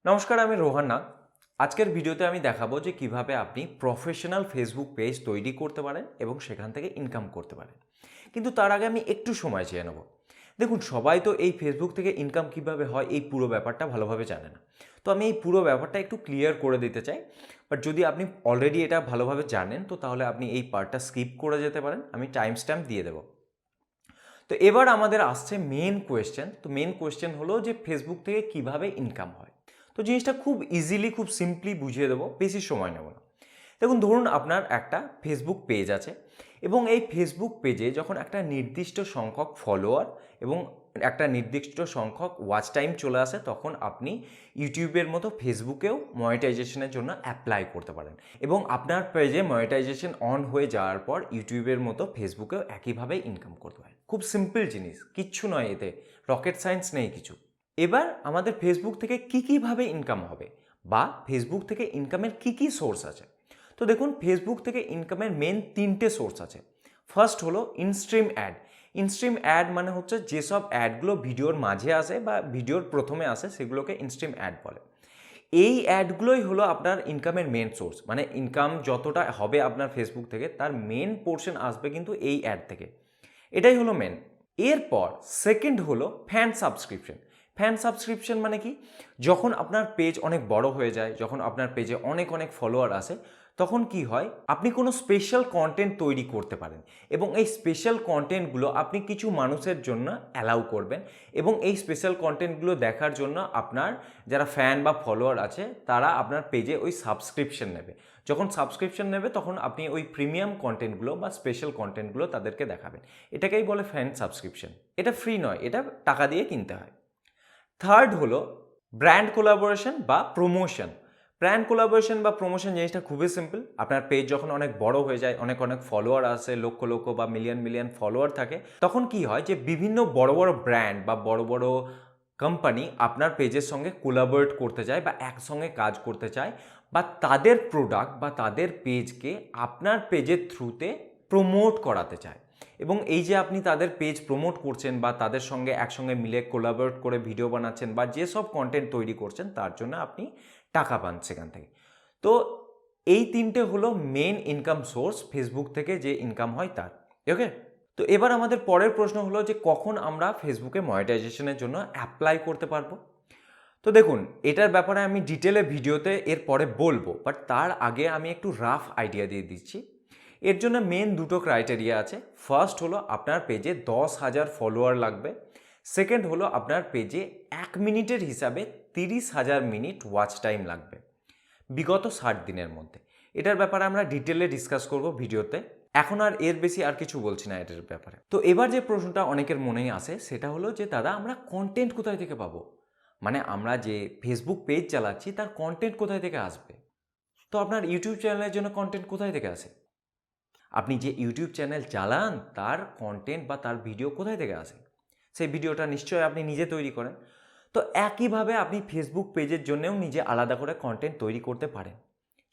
নমস্কার, আমি রোহান নাগ। আজকের ভিডিওতে আমি দেখাবো যে কিভাবে আপনি প্রফেশনাল ফেসবুক পেজ তৈরি করতে পারেন এবং সেখান থেকে ইনকাম করতে পারেন। কিন্তু তার আগে আমি একটু সময় চেয়ে নেব। দেখুন, সবাই তো এই ফেসবুক থেকে ইনকাম কিভাবে হয় এই পুরো ব্যাপারটা ভালোভাবে জানে না। তো আমি এই পুরো ব্যাপারটা একটু ক্লিয়ার করে দিতে চাই। বাট যদি আপনি অলরেডি এটা ভালোভাবে জানেন তো তাহলে আপনি এই পার্টটা স্কিপ করে যেতে পারেন, আমি টাইম স্ট্যাম্প দিয়ে দেবো। তো এবার আমাদের আসছে মেন কোয়েশ্চেন। তো মেন কোয়েশ্চেন হলো যে ফেসবুক থেকে কিভাবে ইনকাম হয়। তো জিনিসটা খুব ইজিলি, খুব সিম্পলি বুঝিয়ে দেবো, বেশি সময় নেব না। দেখুন, ধরুন আপনার একটা ফেসবুক পেজ আছে এবং এই ফেসবুক পেজে যখন একটা নির্দিষ্ট সংখ্যক ফলোয়ার এবং একটা নির্দিষ্ট সংখ্যক ওয়াচ টাইম চলে আসে, তখন আপনি ইউটিউবের মতো ফেসবুকেও মনিটাইজেশনের জন্য অ্যাপ্লাই করতে পারেন এবং আপনার পেজে মনিটাইজেশন অন হয়ে যাওয়ার পর ইউটিউবের মতো ফেসবুকেও একইভাবে ইনকাম করতে হয়। খুব সিম্পল জিনিস, কিচ্ছু নয়, এতে রকেট সায়েন্স নেই কিছু। এবার আমাদের ফেসবুক থেকে কীভাবে ইনকাম হবে বা ফেসবুক থেকে ইনকামের কী সোর্স আছে। তো দেখুন, ফেসবুক থেকে ইনকামের মেন তিনটে সোর্স আছে। ফার্স্ট হলো ইনস্ট্রিম অ্যাড। ইনস্ট্রিম অ্যাড মানে হচ্ছে যেসব অ্যাডগুলো ভিডিওর মাঝে আসে বা ভিডিওর প্রথমে আসে সেগুলোকে ইনস্ট্রিম অ্যাড বলে। এই অ্যাডগুলোই হলো আপনার ইনকামের মেন সোর্স, মানে ইনকাম যতটা হবে আপনার ফেসবুক থেকে তার মেন পোর্শন আসবে কিন্তু এই অ্যাড থেকে। এটাই হলো মেন। এরপর সেকেন্ড হলো ফ্যান সাবস্ক্রিপশন। ফ্যান সাবস্ক্রিপশন মানে কি, যখন আপনার পেজ অনেক বড় হয়ে যায়, যখন আপনার পেজে অনেক অনেক ফলোয়ার আসে, তখন কি হয়, আপনি কোনো স্পেশাল কন্টেন্ট তৈরি করতে পারেন এবং এই স্পেশাল কন্টেন্টগুলো আপনি কিছু মানুষের জন্য অ্যালাউ করবেন এবং এই স্পেশাল কন্টেন্টগুলো দেখার জন্য আপনার যারা ফ্যান বা ফলোয়ার আছে তারা আপনার পেজে ওই সাবস্ক্রিপশন নেবে। যখন সাবস্ক্রিপশন নেবে তখন আপনি ওই প্রিমিয়াম কন্টেন্টগুলো বা স্পেশাল কন্টেন্টগুলো তাদেরকে দেখাবেন। এটাকেই বলে ফ্যান সাবস্ক্রিপশন। এটা ফ্রি নয়, এটা টাকা দিয়ে কিনতে হয়। থার্ড হলো ব্র্যান্ড কোলাবোরেশন বা প্রমোশন। ব্র্যান্ড কোলাবোরেশন বা প্রমোশন জিনিসটা খুবই সিম্পল। আপনার পেজ যখন অনেক বড় হয়ে যায়, অনেক অনেক ফলোয়ার আসে, লক্ষ লক্ষ বা মিলিয়ন মিলিয়ন ফলোয়ার থাকে, তখন কি হয় যে বিভিন্ন বড় বড় ব্র্যান্ড বা বড় বড় কোম্পানি আপনার পেজের সঙ্গে কোলাবোরেট করতে চায় বা একসঙ্গে কাজ করতে চায় বা তাদের প্রোডাক্ট বা তাদের পেজকে আপনার পেজের থ্রুতে প্রমোট করাতে চায়। এবং এই যে আপনি তাদের পেজ প্রমোট করছেন বা তাদের সঙ্গে একসঙ্গে মিলে কোলাবোরেট করে ভিডিও বানাচ্ছেন বা যেসব কন্টেন্ট তৈরি করছেন তার জন্য আপনি টাকা পান সেখান থেকে। তো এই তিনটে হলো মেন ইনকাম সোর্স ফেসবুক থেকে যে ইনকাম হয় তার। ওকে, তো এবার আমাদের পরের প্রশ্ন হলো যে কখন আমরা ফেসবুকে মনিটাইজেশনের জন্য অ্যাপ্লাই করতে পারবো। তো দেখুন, এটার ব্যাপারে আমি ডিটেলে ভিডিওতে এর পরে বলবো, বাট তার আগে আমি একটু রাফ আইডিয়া দিয়ে দিচ্ছি। এর জন্য মেন দুটো ক্রাইটেরিয়া আছে। ফার্স্ট হলো আপনার পেজে 10,000 ফলোয়ার লাগবে। সেকেন্ড হলো আপনার পেজে 1 মিনিটের হিসাবে 30,000 মিনিট ওয়াচ টাইম লাগবে বিগত 60 দিনের মধ্যে। এটার ব্যাপারে আমরা ডিটেলে ডিসকাস করব ভিডিওতে। এখন আর এর বেশি আর কিছু বলছি না এটার ব্যাপারে। তো এবার যে প্রশ্নটা অনেকের মনেই আসে সেটা হলো যে দাদা, আমরা কন্টেন্ট কোথায় থেকে পাবো, মানে আমরা যে ফেসবুক পেজ চালাচ্ছি তার কন্টেন্ট কোথায় থেকে আসবে। তো আপনার ইউটিউব চ্যানেলের জন্য কন্টেন্ট কোথায় থেকে আসে, আপনি যে ইউটিউব চ্যানেল চালান তার কন্টেন্ট বা তার ভিডিও কোথায় থেকে আসে, সেই ভিডিওটা নিশ্চয়ই আপনি নিজে তৈরি করেন। তো একইভাবে আপনি ফেসবুক পেজের জন্যও নিজে আলাদা করে কন্টেন্ট তৈরি করতে পারেন।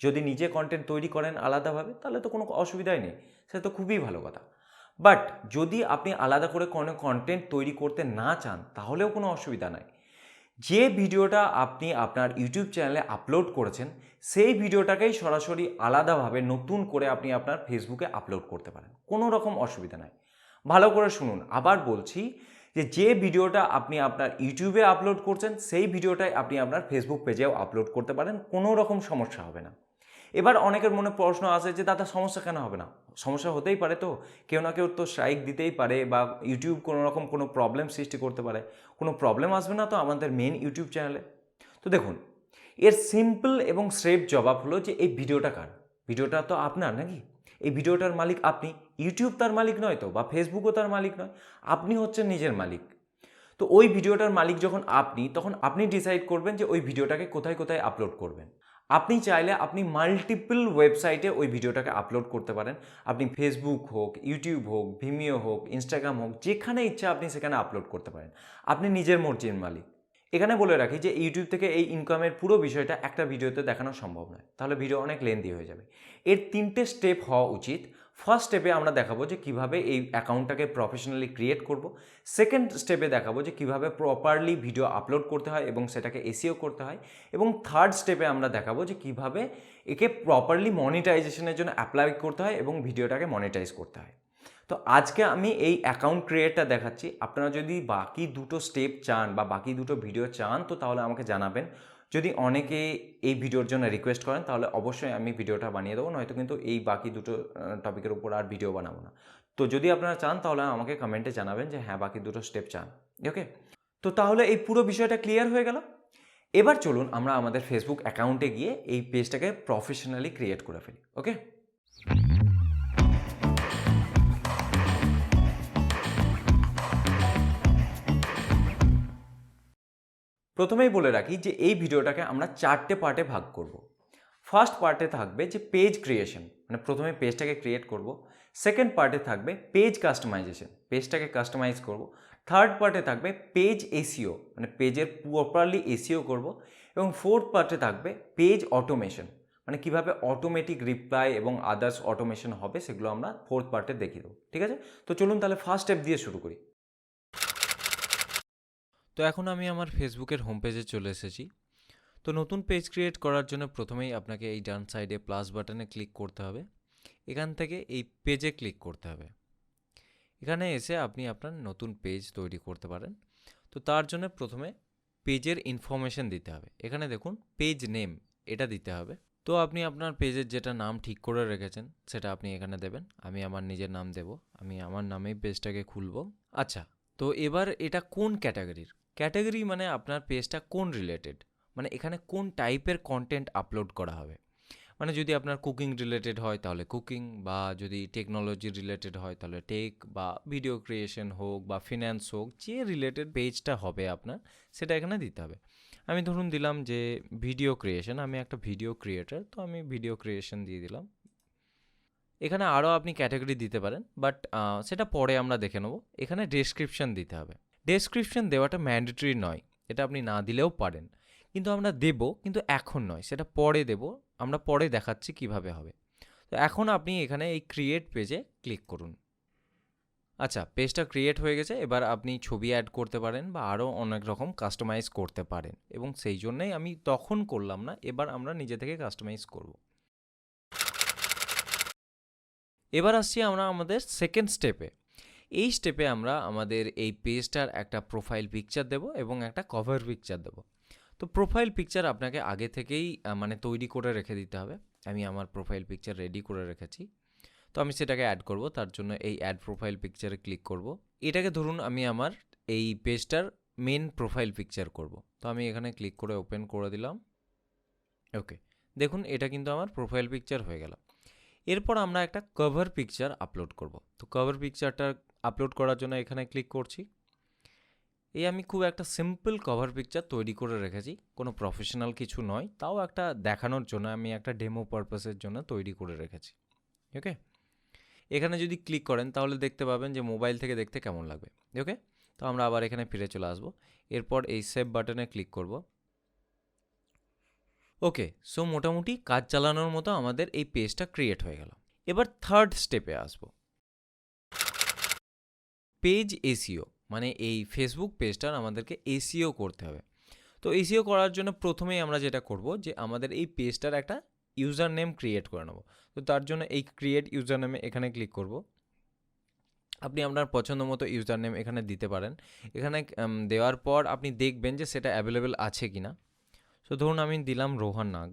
যদি নিজে কন্টেন্ট তৈরি করেন আলাদাভাবে তাহলে তো কোনো অসুবিধাই নেই, সেটা তো খুবই ভালো কথা। বাট যদি আপনি আলাদা করে কোনো কন্টেন্ট তৈরি করতে না চান তাহলেও কোনো অসুবিধা নাই। যে ভিডিওটা আপনি আপনার ইউটিউব চ্যানেলে আপলোড করেছেন সেই ভিডিওটাকেই সরাসরি আলাদাভাবে নতুন করে আপনি আপনার ফেসবুকে আপলোড করতে পারেন, কোনো রকম অসুবিধা নাই। ভালো করে শুনুন, আবার বলছি যে ভিডিওটা আপনি আপনার ইউটিউবে আপলোড করছেন সেই ভিডিওটাই আপনি আপনার ফেসবুক পেজেও আপলোড করতে পারেন, কোনো রকম সমস্যা হবে না। এবার অনেকের মনে প্রশ্ন আসে যে দাদা সমস্যা কেন হবে না, সমস্যা হতেই পারে, তো কেউ না কেউ তো স্ট্রাইক দিতেই পারে বা ইউটিউব কোনো রকম কোনো প্রবলেম সৃষ্টি করতে পারে। কোনো প্রবলেম আসবে না তো আমাদের মেন ইউটিউব চ্যানেলে। তো দেখুন, এর সিম্পল এবং স্ট্রেট জবাব হলো যে এই ভিডিওটা কার, ভিডিওটা তো আপনার নাকি, এই ভিডিওটার মালিক আপনি। ইউটিউব তার মালিক নয় তো, বা ফেসবুকও তার মালিক নয়, আপনি হচ্ছেন নিজের মালিক। তো ওই ভিডিওটার মালিক যখন আপনি, তখন আপনি ডিসাইড করবেন যে ওই ভিডিওটাকে কোথায় কোথায় আপলোড করবেন। আপনি চাইলে আপনি মাল্টিপল ওয়েবসাইটে ওই ভিডিওটাকে আপলোড করতে পারেন। আপনি ফেসবুক হোক, ইউটিউব হোক, ভিমিও হোক, ইনস্টাগ্রাম হোক, যেখানে ইচ্ছা আপনি সেখানে আপলোড করতে পারেন। আপনি নিজের মর্জির মালিক। এখানে বলে রাখি যে ইউটিউব থেকে এই ইনকামের পুরো বিষয়টা একটা ভিডিওতে দেখানো সম্ভব নয়, তাহলে ভিডিও অনেক লেন্দি হয়ে যাবে। এর তিনটে স্টেপ হওয়া উচিত। ফার্স্ট স্টেপে আমরা দেখাবো যে কিভাবে এই অ্যাকাউন্টটাকে প্রফেশনালি ক্রিয়েট করব। সেকেন্ড স্টেপে দেখাবো যে কিভাবে প্রপারলি ভিডিও আপলোড করতে হয় এবং সেটাকে এসইও করতে হয়। এবং থার্ড স্টেপে আমরা দেখাবো যে কিভাবে একে প্রপারলি মনিটাইজেশনের জন্য অ্যাপ্লাই করতে হয় এবং ভিডিওটাকে মনিটাইজ করতে হয়। তো আজকে আমি এই অ্যাকাউন্ট ক্রিয়েটটা দেখাচ্ছি। আপনারা যদি বাকি দুটো স্টেপ চান বা বাকি দুটো ভিডিও চান তো তাহলে আমাকে জানাবেন। যদি অনেকে এই ভিডিওর জন্য রিকোয়েস্ট করেন তাহলে অবশ্যই আমি ভিডিওটা বানিয়ে দেবো, নয়তো কিন্তু এই বাকি দুটো টপিকের উপর আর ভিডিও বানাবো না। তো যদি আপনারা চান তাহলে আমাকে কমেন্টে জানাবেন যে হ্যাঁ বাকি দুটো স্টেপ চান। ওকে, তো তাহলে এই পুরো বিষয়টা ক্লিয়ার হয়ে গেল। এবার চলুন আমরা আমাদের ফেসবুক অ্যাকাউন্টে গিয়ে এই পেজটাকে প্রফেশনালি ক্রিয়েট করে ফেলি। ওকে, প্রথমেই বলে রাখি যে এই ভিডিওটাকে আমরা 4টে পার্টে ভাগ করব। ফার্স্ট পার্টে থাকবে যে পেজ ক্রিয়েশন, মানে প্রথমে পেজটাকে ক্রিয়েট করব। সেকেন্ড পার্টে থাকবে পেজ কাস্টমাইজেশন, পেজটাকে কাস্টমাইজ করব। থার্ড পার্টে থাকবে পেজ এসইও, মানে পেজের প্রপারলি এসইও করব। এবং ফোর্থ পার্টে থাকবে পেজ অটোমেশন, মানে কিভাবে অটোমেটিক রিপ্লাই এবং আদার্স অটোমেশন হবে সেগুলো আমরা ফোর্থ পার্টে দেখিয়ে দেবো। ঠিক আছে, তো চলুন তাহলে ফার্স্ট স্টেপ দিয়ে শুরু করি। তো এখন আমি আমার ফেসবুকের হোম পেজে চলে এসেছি। তো নতুন পেজ ক্রিয়েট করার জন্য প্রথমেই আপনাকে এই ডান সাইডে প্লাস বাটনে ক্লিক করতে হবে। এখান থেকে এই পেজে ক্লিক করতে হবে। এখানে এসে আপনি আপনার নতুন পেজ তৈরি করতে পারেন। তো তার জন্য প্রথমে পেজের ইনফরমেশন দিতে হবে। এখানে দেখুন পেজ নেম, এটা দিতে হবে। তো আপনি আপনার পেজের যেটা নাম ঠিক করে রেখেছেন সেটা আপনি এখানে দেবেন। আমি আমার নিজের নাম দেব, আমি আমার নামেই পেজটাকে খুলব। আচ্ছা, তো এবার এটা কোন ক্যাটাগরির? ক্যাটাগরি মানে আপনার পেজটা কোন রিলেটেড, মানে এখানে কোন টাইপের কন্টেন্ট আপলোড করা হবে। মানে যদি আপনার কুকিং রিলেটেড হয় তাহলে কুকিং, বা যদি টেকনোলজি রিলেটেড হয় তাহলে টেক, বা ভিডিও ক্রিয়েশন হোক বা ফিন্যান্স হোক, যে রিলেটেড পেজটা হবে আপনার সেটা এখানে দিতে হবে। আমি ধরুন দিলাম যে ভিডিও ক্রিয়েশন, আমি একটা ভিডিও ক্রিয়েটার, তো আমি ভিডিও ক্রিয়েশন দিয়ে দিলাম। এখানে আরও আপনি ক্যাটাগরি দিতে পারেন, বাট সেটা পরে আমরা দেখে নেব। এখানে ডেসক্রিপশন দিতে হবে। ডেসক্রিপশন দেওয়াটা ম্যান্ডেটরি নয়, এটা আপনি না দিলেও পারেন, কিন্তু আমরা দেব, কিন্তু এখন নয়, সেটা পরে দেব। আমরা পরে দেখাচ্ছি কিভাবে হবে। তো এখন আপনি এখানে এই ক্রিয়েট পেজে ক্লিক করুন। আচ্ছা, পেজটা ক্রিয়েট হয়ে গেছে। এবার আপনি ছবি অ্যাড করতে পারেন বা আরও অনেক রকম কাস্টমাইজ করতে পারেন, এবং সেই জন্যই আমি তখন করলাম না, এবার আমরা নিজে থেকে কাস্টমাইজ করব। এবার আসছি আমরা আমাদের সেকেন্ড স্টেপে। এই স্টেপে আমরা আমাদের এই পেজটার একটা প্রোফাইল পিকচার দেব এবং একটা কভার পিকচার দেব। তো প্রোফাইল পিকচার আপনাকে আগে থেকেই মানে তৈরি করে রেখে দিতে হবে। আমি আমার প্রোফাইল পিকচার রেডি করে রেখেছি, তো আমি সেটাকে অ্যাড করব। তার জন্য এই অ্যাড প্রোফাইল পিকচারে ক্লিক করব। এটাকে ধরুন আমি আমার এই পেজটার মেন প্রোফাইল পিকচার করব। তো আমি এখানে ক্লিক করে ওপেন করে দিলাম। ওকে, দেখুন এটা কিন্তু আমার প্রোফাইল পিকচার হয়ে গেল। এরপর আমরা একটা কভার পিকচার আপলোড করব। তো কভার পিকচারটা আপলোড করার জন্য এখানে ক্লিক করছি। এই আমি খুব একটা সিম্পল কভার পিকচার তৈরি করে রেখেছি, কোনো প্রফেশনাল কিছু নয়, তাও একটা দেখানোর জন্য আমি একটা ডেমো পারপাসের জন্য তৈরি করে রেখেছি। ওকে, এখানে যদি ক্লিক করেন তাহলে দেখতে পাবেন যে মোবাইল থেকে দেখতে কেমন লাগবে। ওকে, তো আমরা আবার এখানে ফিরে চলে আসব। এরপর এই সেভ বাটনে ক্লিক করব। ওকে, সো মোটামুটি কাজ চালানোর মতো আমাদের এই পেজটা ক্রিয়েট হয়ে গেল। এবার থার্ড স্টেপে আসব, পেজ এসইও, মানে এই ফেসবুক পেজটার আমাদেরকে এসইও করতে হবে। তো এসইও করার জন্য প্রথমেই আমরা যেটা করব যে আমাদের এই পেজটার একটা ইউজার নেম ক্রিয়েট করে নেব। তো তার জন্য এই ক্রিয়েট ইউজার নেমে এখানে ক্লিক করব। আপনি আপনার পছন্দ মতো ইউজার নেম এখানে দিতে পারেন। এখানে দেওয়ার পর আপনি দেখবেন যে সেটা অ্যাভেলেবেল আছে কি না। তো ধরুন আমি দিলাম রোহান নাগ,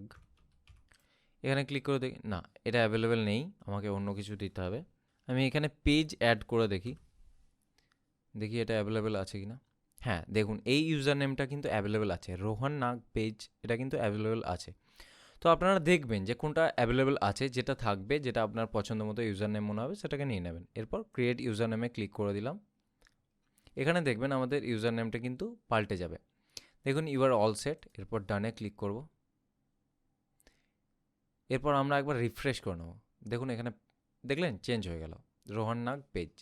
এখানে ক্লিক করে দেখি না, এটা অ্যাভেলেবেল নেই, আমাকে অন্য কিছু দিতে হবে। আমি এখানে পেজ অ্যাড করে দেখি এটা অ্যাভেলেবেল আছে কি না। হ্যাঁ, দেখুন এই ইউজার নেমটা কিন্তু অ্যাভেলেবেল আছে, রোহান নাগ পেজ, এটা কিন্তু অ্যাভেলেবেল আছে। তো আপনারা দেখবেন যে কোনটা অ্যাভেলেবেল আছে, যেটা থাকবে, যেটা আপনার পছন্দ মতো ইউজার নেম মনে হবে সেটাকে নিয়ে নেবেন। এরপর ক্রিয়েট ইউজার নেমে ক্লিক করে দিলাম। এখানে দেখবেন আমাদের ইউজার নেমটা কিন্তু পাল্টে যাবে। দেখুন ইউ আর অল সেট। এরপর ডানে ক্লিক করব। এরপর আমরা একবার রিফ্রেশ করে নেব। দেখুন এখানে দেখলেন চেঞ্জ হয়ে গেল, রোহান নাগ পেজ।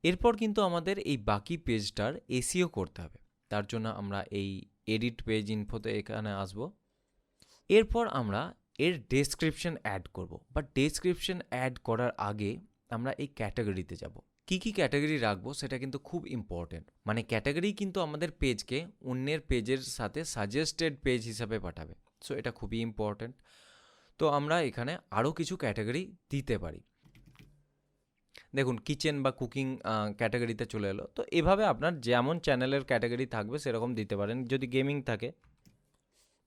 এরপর কিন্তু আমাদের এই বাকি পেজটার এসইও করতে হবে। তার জন্য আমরা এই এডিট পেজ ইনফোতে এখানে আসব। এরপর আমরা এর ডেসক্রিপশন অ্যাড করব, বাট ডেসক্রিপশন অ্যাড করার আগে আমরা এই ক্যাটাগরিতে যাব। কি ক্যাটাগরি রাখবো সেটা কিন্তু খুব ইম্পর্টেন্ট। মানে ক্যাটাগরি কিন্তু আমাদের পেজকে অন্যের পেজের সাথে সাজেস্টেড পেজ হিসাবে পাঠাবে। সো এটা খুবই ইম্পর্টেন্ট। তো আমরা এখানে আরও কিছু ক্যাটাগরি দিতে পারি। দেখুন কিচেন বা কুকিং ক্যাটাগরিতে চলে এলো। তো এভাবে আপনার যেমন চ্যানেলের ক্যাটাগরি থাকবে সেরকম দিতে পারেন। যদি গেমিং থাকে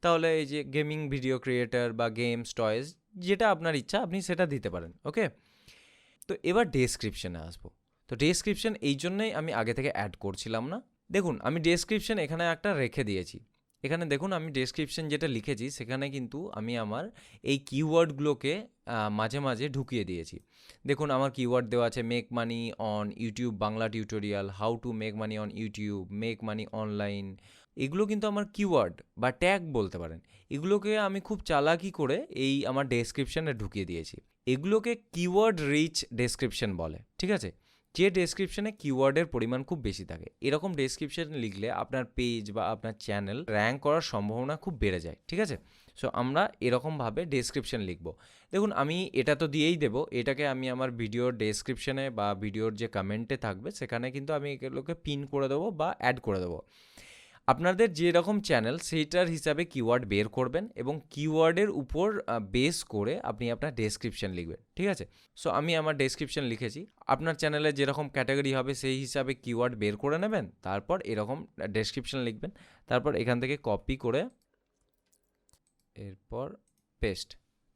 তাহলে এই যে গেমিং ভিডিও ক্রিয়েটার বা গেমস টয়েস, যেটা আপনার ইচ্ছা আপনি সেটা দিতে পারেন। ওকে, তো এবার ডেসক্রিপশনে আসবো। তো ডেসক্রিপশন এই জন্যই আমি আগে থেকে অ্যাড করছিলাম না। দেখুন আমি ডেসক্রিপশন এখানে একটা রেখে দিয়েছি। এখানে দেখুন আমি ডেসক্রিপশন যেটা লিখেছি সেখানে কিন্তু আমি আমার এই কিওয়ার্ডগুলোকে মাঝে মাঝে ঢুকিয়ে দিয়েছি। দেখুন আমার কিওয়ার্ড দেওয়া আছে make money on YouTube Bangla tutorial, how to make money on YouTube, make money online. এগুলো কিন্তু আমার কিওয়ার্ড বা ট্যাগ বলতে পারেন। এগুলোকে আমি খুব চালাকি করে এই আমার ডেসক্রিপশনে ঢুকিয়ে দিয়েছি। এগুলোকে কিওয়ার্ড রিচ ডেসক্রিপশন বলে, ঠিক আছে? যে ডেসক্রিপশনে কিওয়ার্ডের পরিমাণ খুব বেশি থাকে, এরকম ডেসক্রিপশন লিখলে আপনার পেজ বা আপনার চ্যানেল র্যাঙ্ক করার সম্ভাবনা খুব বেড়ে যায়, ঠিক আছে? সো আমরা এরকমভাবে ডেসক্রিপশন লিখব। দেখুন আমি এটা তো দিয়েই দেবো, এটাকে আমি আমার ভিডিওর ডেসক্রিপশনে বা ভিডিওর যে কমেন্টে থাকবে সেখানে কিন্তু আমি এগুলোকে পিন করে দেবো বা অ্যাড করে দেবো। আপনাদের যেরকম চ্যানেল সেইটার হিসাবে কিওয়ার্ড বের করবেন এবং কিওয়ার্ডের উপর বেস করে আপনি আপনার ডেসক্রিপশন লিখবেন, ঠিক আছে? সো আমি আমার ডেসক্রিপশন লিখেছি। আপনার চ্যানেলে যেরকম ক্যাটাগরি হবে সেই হিসাবে কিওয়ার্ড বের করে নেবেন, তারপর এরকম ডেসক্রিপশন লিখবেন, তারপর এখান থেকে কপি করে এরপর পেস্ট,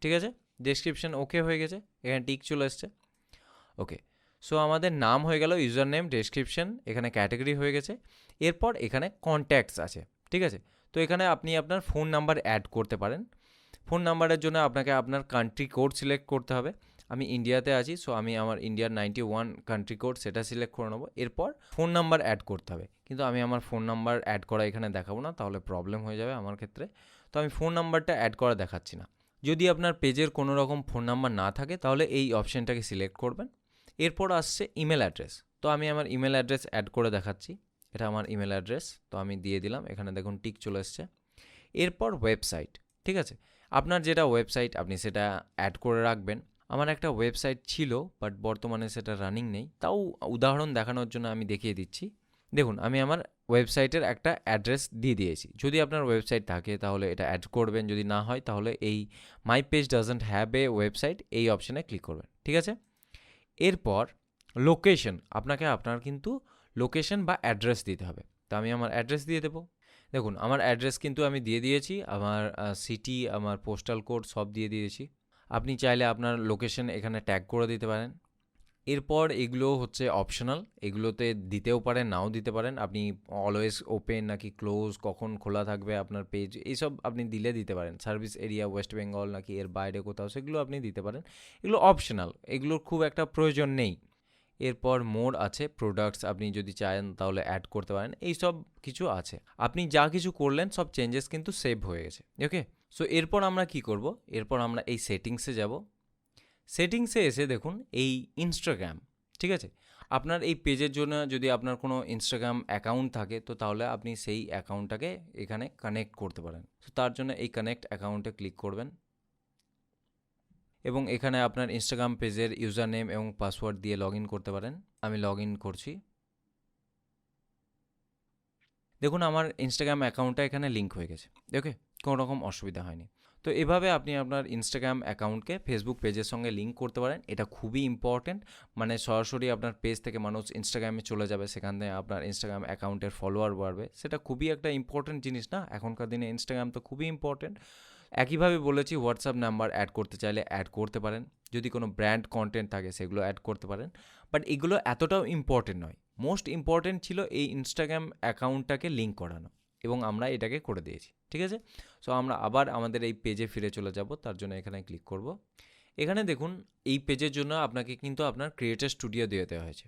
ঠিক আছে? ডেসক্রিপশন ওকে হয়ে গেছে, এখানে টিক চলে এসছে। ওকে, সো আমাদের নাম হয়ে গেল, ইউজার নেম, ডেসক্রিপশন, এখানে ক্যাটাগরি হয়ে গেছে। এরপর এখানে কন্ট্যাক্টস আছে, ঠিক আছে? তো এখানে আপনি আপনার ফোন নাম্বার অ্যাড করতে পারেন। ফোন নাম্বারের জন্য আপনাকে আপনার কান্ট্রি কোড সিলেক্ট করতে হবে। আমি ইন্ডিয়াতে আছি, সো আমি আমার ইন্ডিয়ার 91 কান্ট্রি কোড সেটা সিলেক্ট করে নেবো। এরপর ফোন নাম্বার অ্যাড করতে হবে, কিন্তু আমি আমার ফোন নাম্বার অ্যাড করা এখানে দেখাবো না, তাহলে প্রবলেম হয়ে যাবে আমার ক্ষেত্রে। তো আমি ফোন নাম্বারটা অ্যাড করা দেখাচ্ছি না। যদি আপনার পেজের কোনো রকম ফোন নাম্বার না থাকে তাহলে এই অপশানটাকে সিলেক্ট করবেন। এরপর আসছে ইমেল অ্যাড্রেস। তো আমি আমার ইমেল অ্যাড্রেস অ্যাড করে দেখাচ্ছি। এটা আমার ইমেল অ্যাড্রেস, তো আমি দিয়ে দিলাম, এখানে দেখুন টিক চলে এসছে। এরপর ওয়েবসাইট, ঠিক আছে? আপনার যেটা ওয়েবসাইট আপনি সেটা অ্যাড করে রাখবেন। আমার একটা ওয়েবসাইট ছিল বাট বর্তমানে সেটা রানিং নেই, তাও উদাহরণ দেখানোর জন্য আমি দেখিয়ে দিচ্ছি। দেখুন আমি আমার ওয়েবসাইটের একটা অ্যাড্রেস দিয়ে দিয়েছি। যদি আপনার ওয়েবসাইট থাকে তাহলে এটা অ্যাড করবেন, যদি না হয় তাহলে এই my page doesn't have a website এই অপশানে ক্লিক করবেন, ঠিক আছে? এরপর লোকেশন, আপনাকে আপনার কিন্তু লোকেশন বা অ্যাড্রেস দিতে হবে। তো আমি আমার অ্যাড্রেস দিয়ে দেবো। দেখুন আমার অ্যাড্রেস কিন্তু আমি দিয়ে দিয়েছি, আমার সিটি, আমার পোস্টাল কোড সব দিয়ে দিয়েছি। আপনি চাইলে আপনার লোকেশন এখানে ট্যাগ করে দিতে পারেন। এরপর এগুলো হচ্ছে অপশনাল, এগুলোতে দিতেও পারেন নাও দিতে পারেন। আপনি অলওয়েজ ওপেন নাকি ক্লোজ, কখন খোলা থাকবে আপনার পেজ, এইসব আপনি দিতে পারেন। সার্ভিস এরিয়া ওয়েস্ট বেঙ্গল নাকি এর বাইরে কোথাও, সেগুলো আপনি দিতে পারেন। এগুলো অপশনাল, এগুলোর খুব একটা প্রয়োজন নেই। এরপর মোর আছে, প্রোডাক্টস আপনি যদি চান তাহলে অ্যাড করতে পারেন, এই সব কিছু আছে। আপনি যা কিছু করলেন সব চেঞ্জেস কিন্তু সেভ হয়ে গেছে, ওকে? সো এরপর আমরা কি করব, এরপর আমরা এই সেটিংসে যাব। সেটিংসে এসে দেখুন এই ইনস্টাগ্রাম, ঠিক আছে? আপনার এই পেজের জন্য যদি আপনার কোনো ইনস্টাগ্রাম অ্যাকাউন্ট থাকে তো তাহলে আপনি সেই অ্যাকাউন্টটাকে এখানে কানেক্ট করতে পারেন। তো তার জন্য এই কানেক্ট অ্যাকাউন্টে ক্লিক করবেন এবং এখানে আপনার ইনস্টাগ্রাম পেজের ইউজার নেম এবং পাসওয়ার্ড দিয়ে লগ ইন করতে পারেন। আমি লগ ইন করছি। দেখুন আমার ইনস্টাগ্রাম অ্যাকাউন্টটা এখানে লিঙ্ক হয়ে গেছে, ওকে? কোনো রকম অসুবিধা হয়নি। তো এভাবে আপনি আপনার ইনস্টাগ্রাম অ্যাকাউন্টকে ফেসবুক পেজের সঙ্গে লিঙ্ক করতে পারেন। এটা খুবই ইম্পর্ট্যান্ট, মানে সরাসরি আপনার পেজ থেকে মানুষ ইনস্টাগ্রামে চলে যাবে, সেখান থেকে আপনার ইনস্টাগ্রাম অ্যাকাউন্টের ফলোয়ার বাড়বে। সেটা খুবই একটা ইম্পর্ট্যান্ট জিনিস না? এখনকার দিনে ইনস্টাগ্রাম তো খুবই ইম্পর্ট্যান্ট। একইভাবে বলেছি হোয়াটসঅ্যাপ নাম্বার অ্যাড করতে চাইলে অ্যাড করতে পারেন, যদি কোনো ব্র্যান্ড কন্টেন্ট থাকে সেগুলো অ্যাড করতে পারেন, বাট এগুলো এতটাও ইম্পর্টেন্ট নয়। মোস্ট ইম্পর্টেন্ট ছিল এই ইনস্টাগ্রাম অ্যাকাউন্টটাকে লিঙ্ক করানো, এবং আমরা এটাকে করে দিয়েছি, ঠিক আছে? সো আমরা আবার আমাদের এই পেজে ফিরে চলে যাব, তার জন্য এখানে ক্লিক করব। এখানে দেখুন এই পেজের জন্য আপনাকে কিন্তু আপনার ক্রিয়েটর স্টুডিও দিয়ে দেওয়া হয়েছে।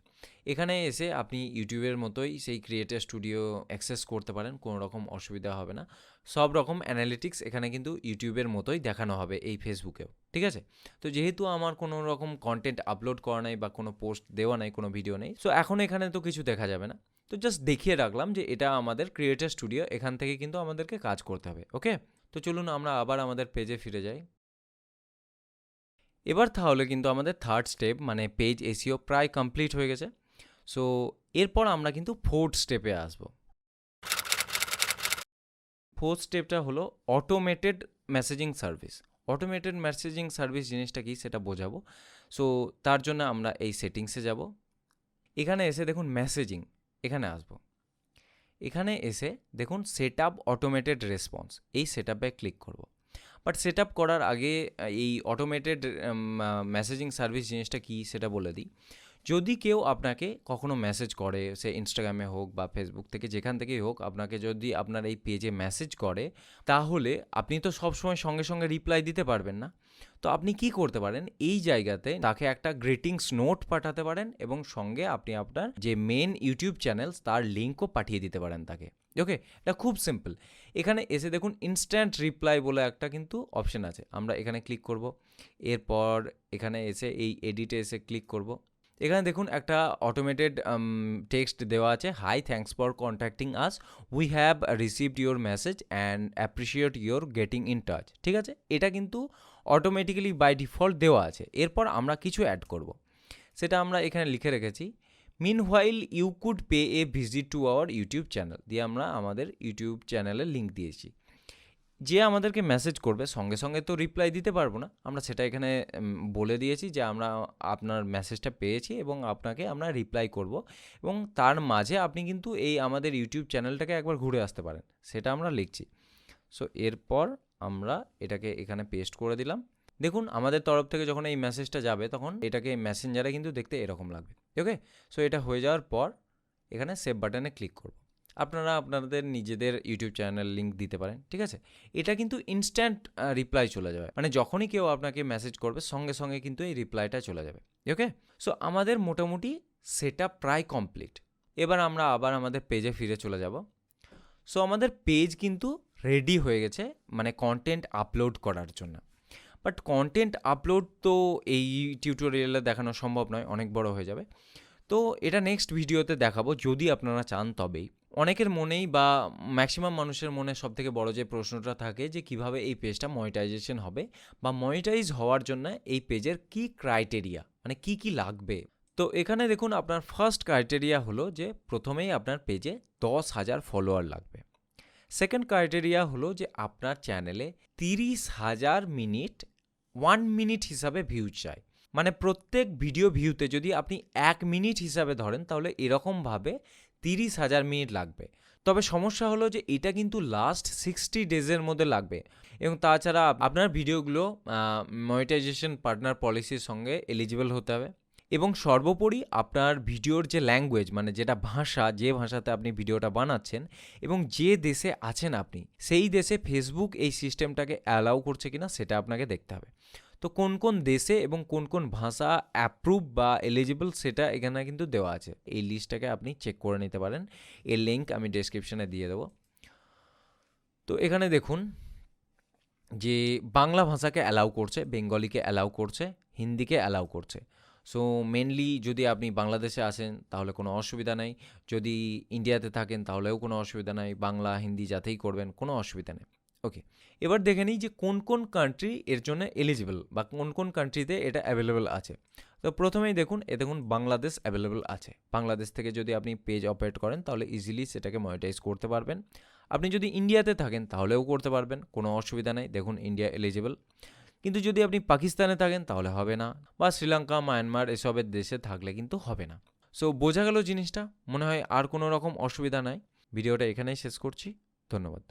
এখানে এসে আপনি ইউটিউবের মতোই সেই ক্রিয়েটর স্টুডিও অ্যাক্সেস করতে পারেন, কোনো রকম অসুবিধা হবে না। সব রকম অ্যানালিটিক্স এখানে কিন্তু ইউটিউবের মতোই দেখানো হবে এই ফেসবুকেও, ঠিক আছে? তো যেহেতু আমার কোনো রকম কন্টেন্ট আপলোড করা নাই বা কোনো পোস্ট দেওয়া নাই, কোনো ভিডিও নেই, সো এখন এখানে তো কিছু দেখা যাবে না। তো জাস্ট দেখিয়ে রাখলাম যে এটা আমাদের ক্রিয়েটর স্টুডিও, এখান থেকে কিন্তু আমাদেরকে কাজ করতে হবে, ওকে? তো চলুন আমরা আবার আমাদের পেজে ফিরে যাই। এবার তাহলে কিন্তু আমাদের থার্ড স্টেপ মানে পেজ এসইও প্রায় কমপ্লিট হয়ে গেছে। সো এরপর আমরা কিন্তু ফোর্থ স্টেপে আসবো। ফোর্থ স্টেপটা হলো automated messaging service. Automated messaging service জিনিসটা কি সেটা বোঝাবো। সো তার জন্য আমরা এই সেটিংসে যাব, এখানে এসে দেখুন মেসেজিং, এখানে আসবো, এখানে এসে দেখুন সেট আপ অটোমেটেড রেসপন্স, এই সেট আপে ক্লিক করব। বাট সেট আপ করার আগে এই অটোমেটেড মেসেজিং সার্ভিস জিনিসটা কি সেটা বলে দিই। যদি কেউ আপনাকে কখনো মেসেজ করে, সে ইনস্টাগ্রামে হোক বা ফেসবুক থেকে যেখান থেকেই হোক, আপনাকে যদি আপনার এই পেজে মেসেজ করে, তাহলে আপনি তো সবসময় সঙ্গে সঙ্গে রিপ্লাই দিতে পারবেন না। তো আপনি কি করতে পারেন, এই জায়গাতে তাকে একটা গ্রিটিংস নোট পাঠাতে পারেন এবং সঙ্গে আপনি আপনার যে মেন ইউটিউব চ্যানেলস তার লিঙ্কও পাঠিয়ে দিতে পারেন তাকে। ওকে, এটা খুব সিম্পল। এখানে এসে দেখুন ইনস্ট্যান্ট রিপ্লাই বলে একটা কিন্তু অপশন আছে, আমরা এখানে ক্লিক করব। এরপর এখানে এসে এই এডিটে এসে ক্লিক করব। এখানে দেখুন একটা অটোমেটেড টেক্সট দেওয়া আছে, hi thanks for contacting us, we have received your message and appreciate your getting in touch. ঠিক আছে, এটা কিন্তু অটোমেটিক্যালি বাই ডিফল্ট দেওয়া আছে। এরপর আমরা কিছু অ্যাড করব, সেটা আমরা এখানে লিখে রেখেছি। Meanwhile you could pay a visit to our YouTube channel, দিয়ে আমরা আমাদের ইউটিউব চ্যানেলের লিঙ্ক দিয়েছি। যে আমাদেরকে মেসেজ করবে সঙ্গে সঙ্গে তো রিপ্লাই দিতে পারবো না, আমরা সেটা এখানে বলে দিয়েছি যে আমরা আপনার মেসেজটা পেয়েছি এবং আপনাকে আমরা রিপ্লাই করব, এবং তার মাঝে আপনি কিন্তু এই আমাদের ইউটিউব চ্যানেলটাকে একবার ঘুরে আসতে পারেন, সেটা আমরা লিখছি। সো এরপর আমরা এটাকে এখানে পেস্ট করে দিলাম। দেখুন আমাদের তরফ থেকে যখন এই মেসেজটা যাবে তখন এটাকে মেসেঞ্জারে কিন্তু দেখতে এরকম লাগবে। ওকে, সো এটা হয়ে যাওয়ার পর এখানে সেভ বাটনে ক্লিক করব। আপনারা আপনাদের নিজেদের ইউটিউব চ্যানেল লিঙ্ক দিতে পারেন। ঠিক আছে, এটা কিন্তু ইনস্ট্যান্ট রিপ্লাই চলে যাবে, মানে যখনই কেউ আপনাকে মেসেজ করবে সঙ্গে সঙ্গে কিন্তু এই রিপ্লাইটা চলে যাবে। ওকে, সো আমাদের মোটামুটি সেটা প্রায় কমপ্লিট। এবার আমরা আবার আমাদের পেজে ফিরে চলে যাব। সো আমাদের পেজ কিন্তু রেডি হয়ে গেছে মানে কন্টেন্ট আপলোড করার জন্য। বাট কন্টেন্ট আপলোড তো এই টিউটোরিয়ালে দেখানো সম্ভব নয়, অনেক বড় হয়ে যাবে। তো এটা নেক্সট ভিডিওতে দেখাবো যদি আপনারা চান তবেই। অনেকের মনেই বা ম্যাক্সিমাম মানুষের মনে সবথেকে বড় যে প্রশ্নটা থাকে যে কিভাবে এই পেজটা মনিটাইজেশন হবে বা মনিটাইজ হওয়ার জন্য এই পেজের কি ক্রাইটেরিয়া, মানে কি কি লাগবে। তো এখানে দেখুন আপনার ফার্স্ট ক্রাইটেরিয়া হলো যে প্রথমেই আপনার পেজে 10,000 ফলোয়ার লাগবে। সেকেন্ড ক্রাইটেরিয়া হলো যে আপনার চ্যানেলে 30,000 মিনিট 1 মিনিট হিসাবে ভিউজ চাই, মানে প্রত্যেক ভিডিও ভিউতে যদি আপনি 1 মিনিট হিসাবে ধরেন তাহলে এরকমভাবে 30,000 মিনিট লাগবে। তবে সমস্যা হলো যে এটা কিন্তু লাস্ট 60 ডেজের মধ্যে লাগবে, এবং তাছাড়া আপনার ভিডিওগুলো মনিটাইজেশন পার্টনার পলিসির সঙ্গে এলিজিবল হতে হবে, এবং সর্বোপরি আপনার ভিডিওর যে ল্যাঙ্গুয়েজ মানে যেটা ভাষা, যে ভাষাতে আপনি ভিডিওটা বানাচ্ছেন এবং যে দেশে আছেন আপনি সেই দেশে ফেসবুক এই সিস্টেমটাকে অ্যালাউ করছে কিনা সেটা আপনাকে দেখতে হবে। তো কোন কোন দেশে এবং কোন কোন ভাষা অ্যাপ্রুভ বা এলিজিবল সেটা এখানে কিন্তু দেওয়া আছে, এই লিস্টটাকে আপনি চেক করে নিতে পারেন, এর লিঙ্ক আমি ডেসক্রিপশনে দিয়ে দেবো। তো এখানে দেখুন যে বাংলা ভাষাকে অ্যালাউ করছে, বেঙ্গলিকে অ্যালাউ করছে, হিন্দিকে অ্যালাউ করছে। সো মেনলি যদি আপনি বাংলাদেশে আসেন তাহলে কোনো অসুবিধা নেই, যদি ইন্ডিয়াতে থাকেন তাহলেও কোনো অসুবিধা নেই, বাংলা হিন্দি যাতেই করবেন কোনো অসুবিধা নেই। ওকে, এবার দেখে নিই যে কোন কোন কান্ট্রি এর জন্য এলিজিবল বা কোন কোন কান্ট্রিতে এটা অ্যাভেলেবেল আছে। তো প্রথমেই দেখুন দেখুন বাংলাদেশ অ্যাভেলেবেল আছে। বাংলাদেশ থেকে যদি আপনি পেজ অপারেট করেন তাহলে ইজিলি সেটাকে মনিটাইজ করতে পারবেন। আপনি যদি ইন্ডিয়াতে থাকেন তাহলেও করতে পারবেন, কোনো অসুবিধা নেই, দেখুন ইন্ডিয়া এলিজিবল। কিন্তু যদি আপনি পাকিস্তানে থাকেন তাহলে হবে না, বা শ্রীলঙ্কা, মায়ানমার এসবের দেশে থাকলে কিন্তু হবে না। সো বোঝা গেল জিনিসটা, মনে হয় আর কোনো রকম অসুবিধা নাই। ভিডিওটা এখানেই শেষ করছি, ধন্যবাদ।